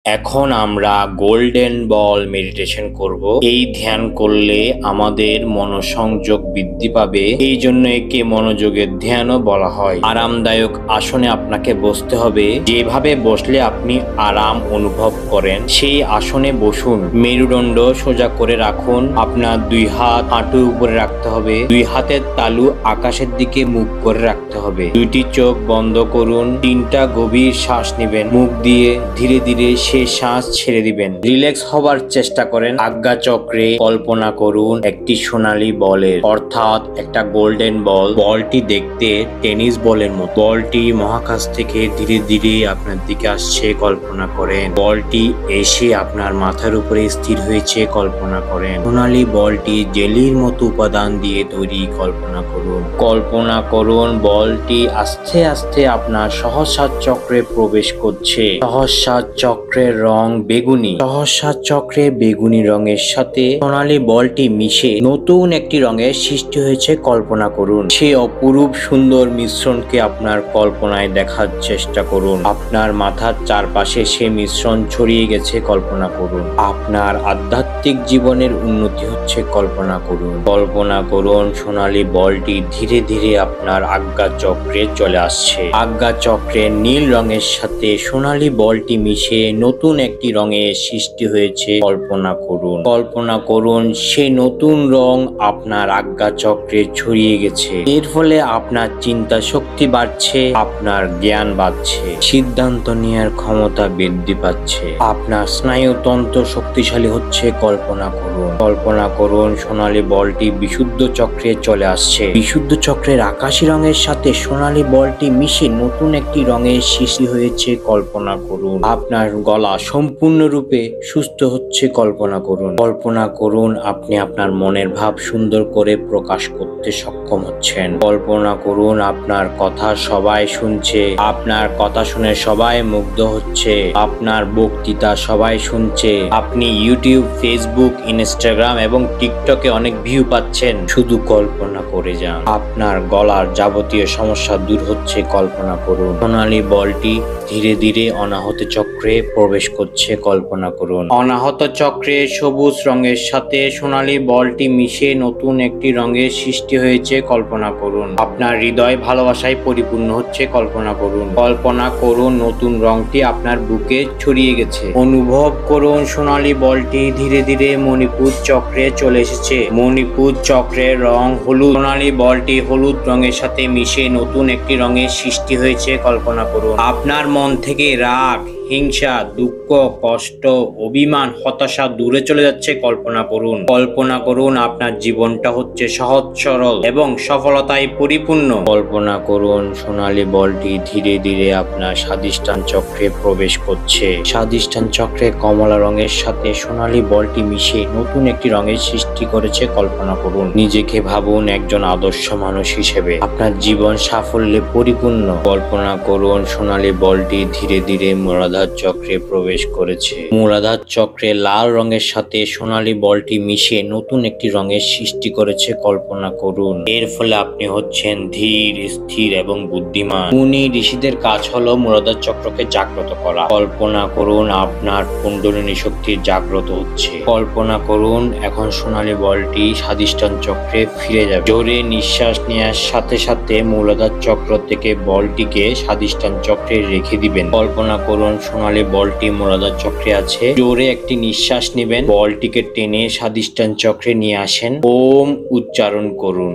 এখন আমরা golden ball meditation করব। এই ধ্যান করলে আমাদের মনোসংযোগ বৃদ্ধি পাবে, এই জন্য একে মনোযোগের ধ্যানও বলা হয়। আরামদায়ক আসনে আপনাকে বসতে হবে। যেভাবে বসলে আপনি আরাম অনুভব করেন সেই আসনে বসুন। মেরুদণ্ড সোজা করে রাখুন। আপনার দুই হাত হাঁটুর উপরে রাখতে হবে। দুই হাতের তালু আকাশের দিকে মুখ করে রাখতে হবে। দুইটি চোখ বন্ধ করুন। 3টা গভীর শ্বাস নেবেন। মুখ দিয়ে ধীরে ধীরে সেই শ্বাস ছেড়ে দিবেন। রিল্যাক্স হবার চেষ্টা করেন। আজ্ঞা চক্রে কল্পনা করুন একটি সোনালী বলের, অর্থাৎ একটা গোল্ডেন বল। বলটি দেখতে টেনিস বলের মতো। বলটি মহাকাশ থেকে ধীরে ধীরে আপনার দিকে আসছে কল্পনা করেন। বলটি এসে আপনার মাথার উপরে স্থির হয়েছে কল্পনা করেন। সোনালী বলটি জেলির মতো উপাদান দিয়ে তৈরি কল্পনা করুন। কল্পনা করুন বলটি আস্তে আস্তে আপনার সহস্রার চক্রে প্রবেশ করছে। সহস্রার চক্রের রং বেগুনি। সহস্রার চক্রে বেগুনি রঙের সাথে সোনালী বলটি মিশে নতুন একটি রঙের সৃষ্টি হয়েছে কল্পনা করুন। সেই অপরূপ সুন্দর মিশ্রণকে আপনার কল্পনায় দেখার চেষ্টা করুন। আপনার মাথার চারপাশে সে মিশ্রণ ছড়িয়ে গেছে কল্পনা করুন। আপনার আধ্যাত্মিক জীবনের উন্নতি হচ্ছে কল্পনা করুন। কল্পনা করুন সোনালী বলটি ধীরে ধীরে আপনার আজ্ঞা চক্রে চলে আসছে। আজ্ঞা চক্রের নীল রঙের সাথে সোনালী বলটি মিশে নতুন একটি রঙের সৃষ্টি হয়েছে কল্পনা করুন। কল্পনা করুন সেই নতুন রং আপনার আজ্ঞা চক্রে ছড়িয়ে গেছে। এর ফলে আপনার চিন্তা শক্তি বাড়ছে, আপনার জ্ঞান বাড়ছে, সিদ্ধান্ত নেওয়ার ক্ষমতা বৃদ্ধি পাচ্ছে, আপনার স্নায়ুতন্ত্র শক্তিশালী হচ্ছে কল্পনা করুন। কল্পনা করুন সোনালী বলটি বিশুদ্ধ চক্রে চলে আসছে। বিশুদ্ধ চক্রের আকাশী রঙের সাথে সোনালী বলটি মিশে নতুন একটি রঙের সৃষ্টি হয়েছে কল্পনা করুন। আপনার গলা সম্পূর্ণরূপে সুস্থ হচ্ছে কল্পনা করুন। কল্পনা করুন আপনি আপনার মনের ভাব সুন্দর করে প্রকাশ করতে সক্ষম হচ্ছেন। কল্পনা করুন আপনার কথা সবাই শুনছে। আপনার কথা শুনে সবাই মুগ্ধ হচ্ছে। আপনার বক্তৃতা সবাই শুনছে। আপনি ইউটিউব, ফেসবুক, ইনস্টাগ্রাম এবং টিকটকে অনেক ভিউ পাচ্ছেন। শুধু কল্পনা করে যান। আপনার গলার যাবতীয় সমস্যা দূর হচ্ছে কল্পনা করুন। সোনালী বলটি ধীরে ধীরে অনাহত চক্রে প্রবেশ করছে কল্পনা করুন। অনাহত চক্রে সবুজ রঙের সাথে সোনালী বলটি মিশে নতুন একটি রঙের সৃষ্টি হয়েছে কল্পনা করুন। আপনার হৃদয় ভালোবাসায় পরিপূর্ণ হচ্ছে কল্পনা করুন। কল্পনা করুন নতুন রংটি আপনার বুকে ছড়িয়ে গেছে। অনুভব করুন সোনালী বলটি ধীরে ধীরে মণিপুর চক্রে চলে এসেছে। মণিপুর চক্রের রং হলুদ। সোনালী বলটি হলুদ রঙের সাথে মিশে নতুন একটি রঙের সৃষ্টি হয়েছে কল্পনা করুন। আপনার মন থেকে রাগ, হিংসা, দুঃখ, কষ্ট, অভিমান, হতাশা দূরে চলে যাচ্ছে কল্পনা করুন। কল্পনা করুন আপনার জীবনটা হচ্ছে সহজ সরল এবং সফলতায় পরিপূর্ণ। কল্পনা করুন সোনালী বলটি ধীরে ধীরে আপনার স্বাধিষ্ঠান চক্রে প্রবেশ করছে। স্বাধিষ্ঠান চক্রে কমলা রঙের সাথে সোনালী বলটি মিশে নতুন একটি রঙের সৃষ্টি করেছে কল্পনা করুন। নিজেকে ভাবুন একজন আদর্শ মানুষ হিসেবে। আপনার জীবন সাফল্যে পরিপূর্ণ। কল্পনা করুন সোনালী বলটি ধীরে ধীরে মূলাধার চক্রে প্রবেশ করেছে। মূলাধার চক্রে লাল রঙের সাথে সোনালী বলটি মিশে নতুন একটি রঙের সৃষ্টি করেছে কল্পনা করুন। এর ফলে আপনি হচ্ছেন ধীর, স্থির এবং বুদ্ধিমান। মুনি ঋষিদের কাজ হলো মূলাধার চক্রকে জাগ্রত করা। কল্পনা করুন আপনার কুণ্ডলিনী শক্তি জাগ্রত হচ্ছে। কল্পনা করুন এখন সোনালী বলটি স্বাধিষ্ঠান চক্রে ফিরে যাবে। জোরে নিঃশ্বাস নেওয়ার সাথে সাথে মূলাধার চক্র থেকে বলটিকে স্বাধিষ্ঠান চক্রে রেখে দিবেন। কল্পনা করুন সোনালী বলটি মূলাধার চক্রে আছে। জোরে একটি নিঃশ্বাস নেবেন। বলটিকে টেনে স্বাধিষ্ঠান চক্রে নিয়ে আসেন। ওম উচ্চারণ করুন।